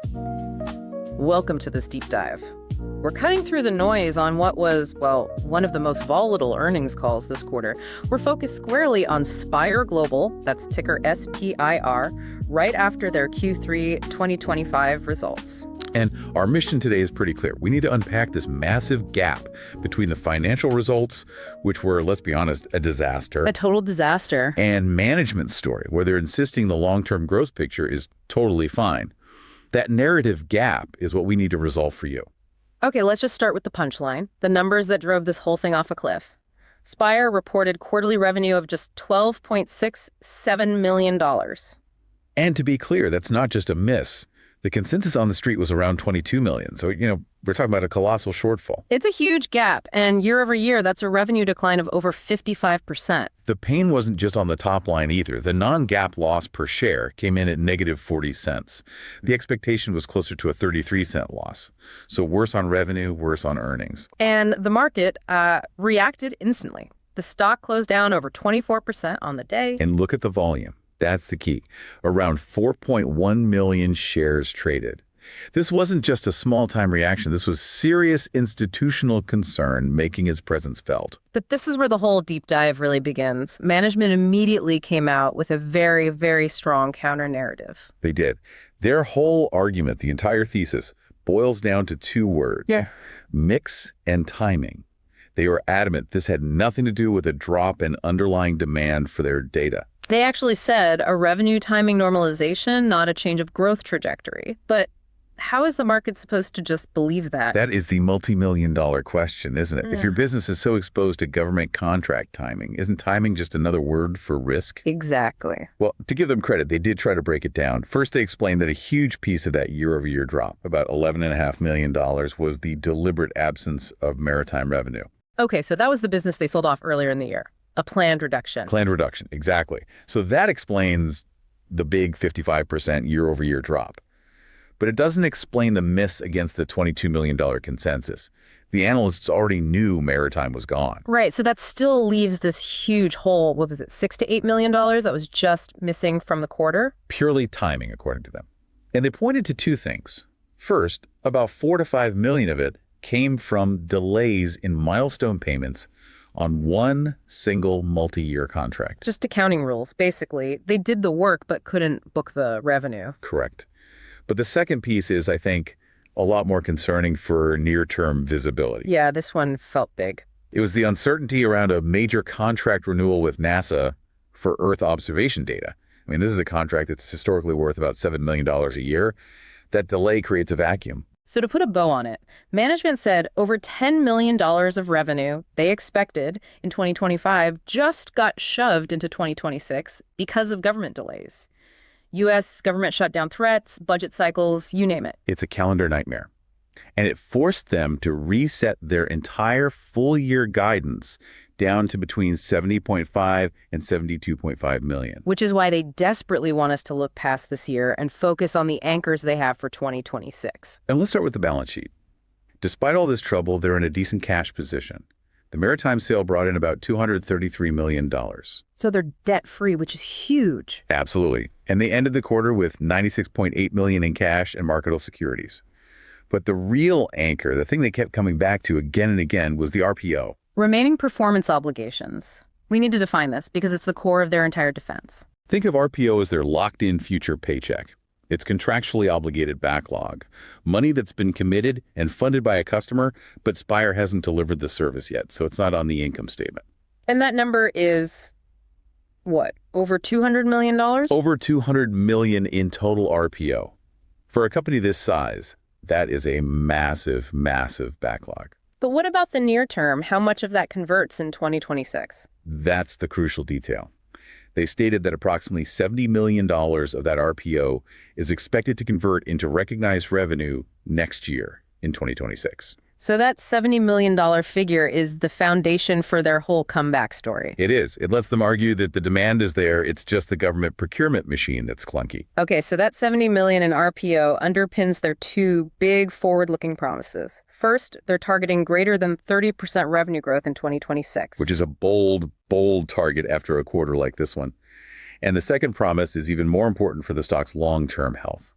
Welcome to this deep dive. We're cutting through the noise on what was, well, one of the most volatile earnings calls this quarter. We're focused squarely on Spire Global, that's ticker SPIR, right after their Q3 2025 results. And our mission today is pretty clear. We need to unpack this massive gap between the financial results, which were, let's be honest, a disaster. A total disaster. And management story, where they're insisting the long-term growth picture is totally fine. That narrative gap is what we need to resolve for you. Okay, let's just start with the punchline, the numbers that drove this whole thing off a cliff. Spire reported quarterly revenue of just $12.67 million. And to be clear, that's not just a miss. The consensus on the street was around 22 million. So, we're talking about a colossal shortfall. It's a huge gap, and year over year, that's a revenue decline of over 55%. The pain wasn't just on the top line either. The non-GAAP loss per share came in at negative 40 cents. The expectation was closer to a 33-cent loss. So worse on revenue, worse on earnings. And the market reacted instantly. The stock closed down over 24% on the day. And look at the volume. That's the key. Around 4.1 million shares traded. This wasn't just a small-time reaction. This was serious institutional concern making its presence felt. But this is where the whole deep dive really begins. Management immediately came out with a very, very strong counter-narrative. They did. Their whole argument, the entire thesis, boils down to two words. Mix and timing. They were adamant this had nothing to do with a drop in underlying demand for their data. They actually said a revenue timing normalization, not a change of growth trajectory. But how is the market supposed to just believe that? That is the multi-million-dollar question, isn't it? If your business is so exposed to government contract timing, isn't timing just another word for risk? Exactly. Well, to give them credit, they did try to break it down. First, they explained that a huge piece of that year-over-year drop, about $11.5 million, was the deliberate absence of maritime revenue. Okay, so that was the business they sold off earlier in the year. A planned reduction. Planned reduction, exactly. So that explains the big 55% year-over-year drop. But it doesn't explain the miss against the $22 million consensus. The analysts already knew maritime was gone. Right, so that still leaves this huge hole, what was it, $6 to $8 million that was just missing from the quarter? Purely timing, according to them. And they pointed to two things. First, about 4 to 5 million of it came from delays in milestone payments on one single multi-year contract. Just accounting rules, basically. They did the work but couldn't book the revenue. Correct. But the second piece is, I think, a lot more concerning for near-term visibility. Yeah, this one felt big. It was the uncertainty around a major contract renewal with NASA for Earth observation data. I mean, this is a contract that's historically worth about $7 million a year. That delay creates a vacuum. So to put a bow on it, management said over $10 million of revenue they expected in 2025 just got shoved into 2026 because of government delays. U.S. government shutdown threats, budget cycles, you name it. It's a calendar nightmare. And it forced them to reset their entire full-year guidance down to between 70.5 and 72.5 million. Which is why they desperately want us to look past this year and focus on the anchors they have for 2026. And let's start with the balance sheet. Despite all this trouble, they're in a decent cash position. The maritime sale brought in about $233 million. So they're debt-free, which is huge. Absolutely. And they ended the quarter with $96.8 million in cash and marketable securities. But the real anchor, the thing they kept coming back to again and again, was the RPO. Remaining performance obligations. We need to define this because it's the core of their entire defense. Think of RPO as their locked-in future paycheck. It's contractually obligated backlog, money that's been committed and funded by a customer, but Spire hasn't delivered the service yet, so it's not on the income statement. And that number is, what, over $200 million? Over $200 million in total RPO. For a company this size, that is a massive, massive backlog. But what about the near term? How much of that converts in 2026? That's the crucial detail. They stated that approximately $70 million of that RPO is expected to convert into recognized revenue next year in 2026. So that $70 million figure is the foundation for their whole comeback story. It is. It lets them argue that the demand is there. It's just the government procurement machine that's clunky. Okay, so that $70 million in RPO underpins their two big forward-looking promises. First, they're targeting greater than 30% revenue growth in 2026. Which is a bold, bold target after a quarter like this one. And the second promise is even more important for the stock's long-term health.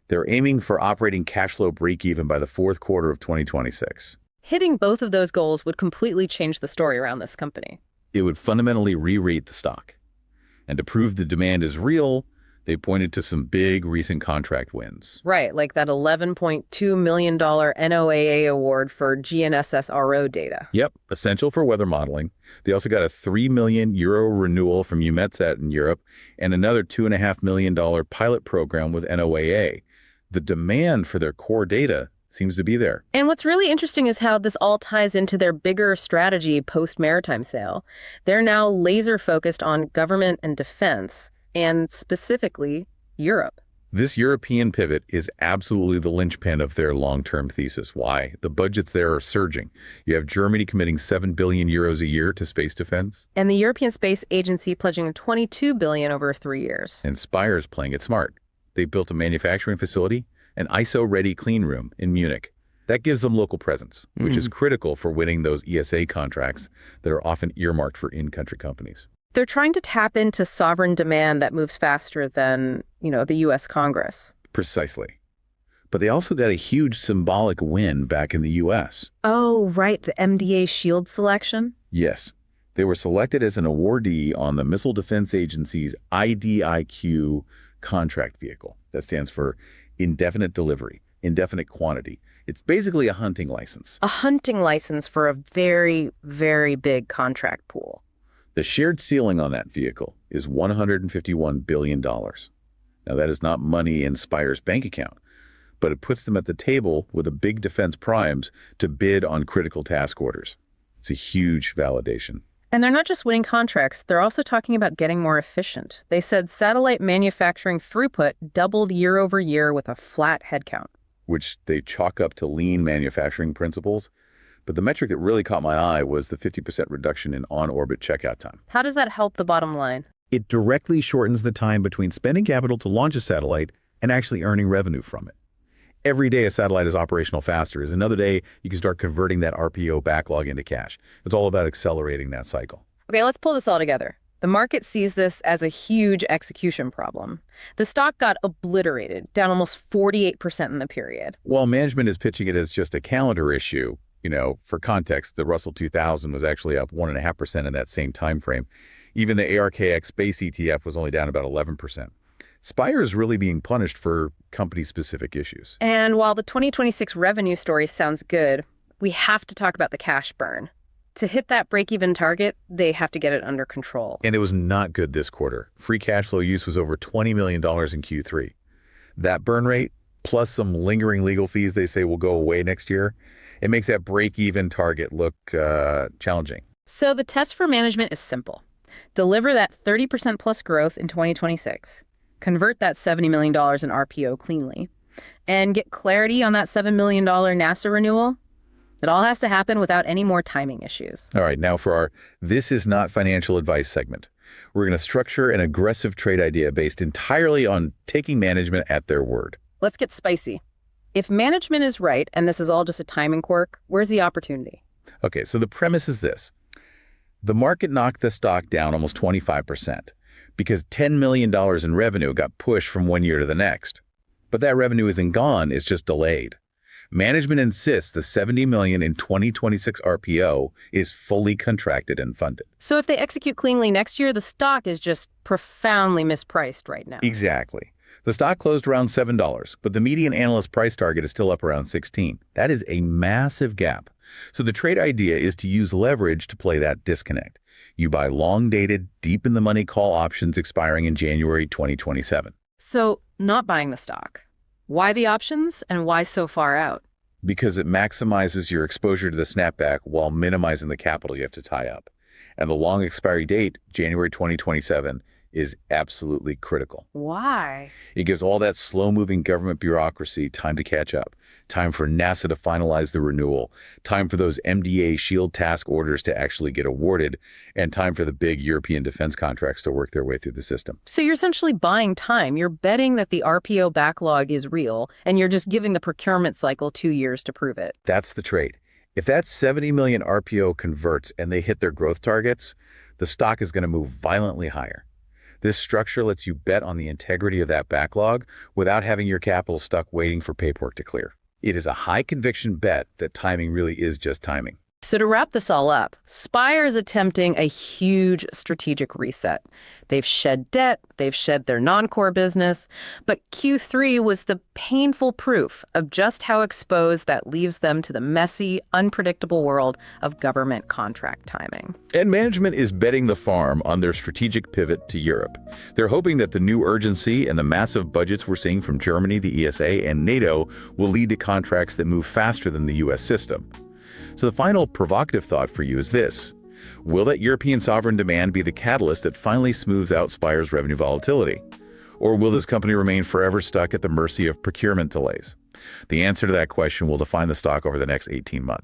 They're aiming for operating cash flow break-even by the fourth quarter of 2026. Hitting both of those goals would completely change the story around this company. It would fundamentally re-rate the stock. And to prove the demand is real, they pointed to some big recent contract wins. Right, like that $11.2 million NOAA award for GNSS-RO data. Yep, essential for weather modeling. They also got a €3 million renewal from EUMETSAT in Europe and another $2.5 million pilot program with NOAA. The demand for their core data seems to be there. And what's really interesting is how this all ties into their bigger strategy post-maritime sale. They're now laser-focused on government and defense, and specifically Europe. This European pivot is absolutely the linchpin of their long-term thesis. Why? The budgets there are surging. You have Germany committing €7 billion a year to space defense. And the European Space Agency pledging $22 billion over 3 years. And Spire's playing it smart. They've built a manufacturing facility, an ISO-ready clean room in Munich. That gives them local presence, which is critical for winning those ESA contracts that are often earmarked for in-country companies. They're trying to tap into sovereign demand that moves faster than, the U.S. Congress. Precisely. But they also got a huge symbolic win back in the U.S. Oh, right, the MDA Shield selection? Yes. They were selected as an awardee on the Missile Defense Agency's IDIQ contract vehicle. That stands for Indefinite Delivery, Indefinite Quantity. It's basically a hunting license. A hunting license for a very, very big contract pool. The shared ceiling on that vehicle is $151 billion. Now, that is not money in Spire's bank account, but it puts them at the table with the big defense primes to bid on critical task orders. It's a huge validation. And they're not just winning contracts, they're also talking about getting more efficient. They said satellite manufacturing throughput doubled year over year with a flat headcount. Which they chalk up to lean manufacturing principles. But the metric that really caught my eye was the 50% reduction in on-orbit checkout time. How does that help the bottom line? It directly shortens the time between spending capital to launch a satellite and actually earning revenue from it. Every day a satellite is operational faster is another day you can start converting that RPO backlog into cash. It's all about accelerating that cycle. Okay, let's pull this all together. The market sees this as a huge execution problem. The stock got obliterated, down almost 48% in the period. While management is pitching it as just a calendar issue, for context, the Russell 2000 was actually up 1.5% in that same time frame. Even the ARKX Space ETF was only down about 11%. Spire is really being punished for company-specific issues. And while the 2026 revenue story sounds good, we have to talk about the cash burn. To hit that break-even target, they have to get it under control. And it was not good this quarter. Free cash flow use was over $20 million in Q3. That burn rate, plus some lingering legal fees they say will go away next year, it makes that break-even target look challenging. So the test for management is simple. Deliver that 30% plus growth in 2026. Convert that $70 million in RPO cleanly. And get clarity on that $7 million NASA renewal. It all has to happen without any more timing issues. All right, now for our This Is Not Financial Advice segment. We're going to structure an aggressive trade idea based entirely on taking management at their word. Let's get spicy. If management is right, and this is all just a timing quirk, where's the opportunity? Okay, so the premise is this. The market knocked the stock down almost 25% because $10 million in revenue got pushed from one year to the next. But that revenue isn't gone, it's just delayed. Management insists the $70 million in 2026 RPO is fully contracted and funded. So if they execute cleanly next year, the stock is just profoundly mispriced right now. Exactly. The stock closed around $7, but the median analyst price target is still up around $16. That is a massive gap. So the trade idea is to use leverage to play that disconnect. You buy long-dated, deep-in-the-money call options expiring in January 2027. So not buying the stock. Why the options and why so far out? Because it maximizes your exposure to the snapback while minimizing the capital you have to tie up. And the long expiry date, January 2027, is absolutely critical. Why? It gives all that slow-moving government bureaucracy time to catch up, time for NASA to finalize the renewal, time for those MDA Shield task orders to actually get awarded, and time for the big European defense contracts to work their way through the system. So you're essentially buying time. You're betting that the RPO backlog is real, and you're just giving the procurement cycle 2 years to prove it. That's the trade. If that 70 million RPO converts and they hit their growth targets, the stock is going to move violently higher. This structure lets you bet on the integrity of that backlog without having your capital stuck waiting for paperwork to clear. It is a high-conviction bet that timing really is just timing. So to wrap this all up, Spire is attempting a huge strategic reset. They've shed debt, they've shed their non-core business, but Q3 was the painful proof of just how exposed that leaves them to the messy, unpredictable world of government contract timing. And management is betting the farm on their strategic pivot to Europe. They're hoping that the new urgency and the massive budgets we're seeing from Germany, the ESA, and NATO will lead to contracts that move faster than the U.S. system. So the final provocative thought for you is this. Will that European sovereign demand be the catalyst that finally smooths out Spire's revenue volatility? Or will this company remain forever stuck at the mercy of procurement delays? The answer to that question will define the stock over the next 18 months.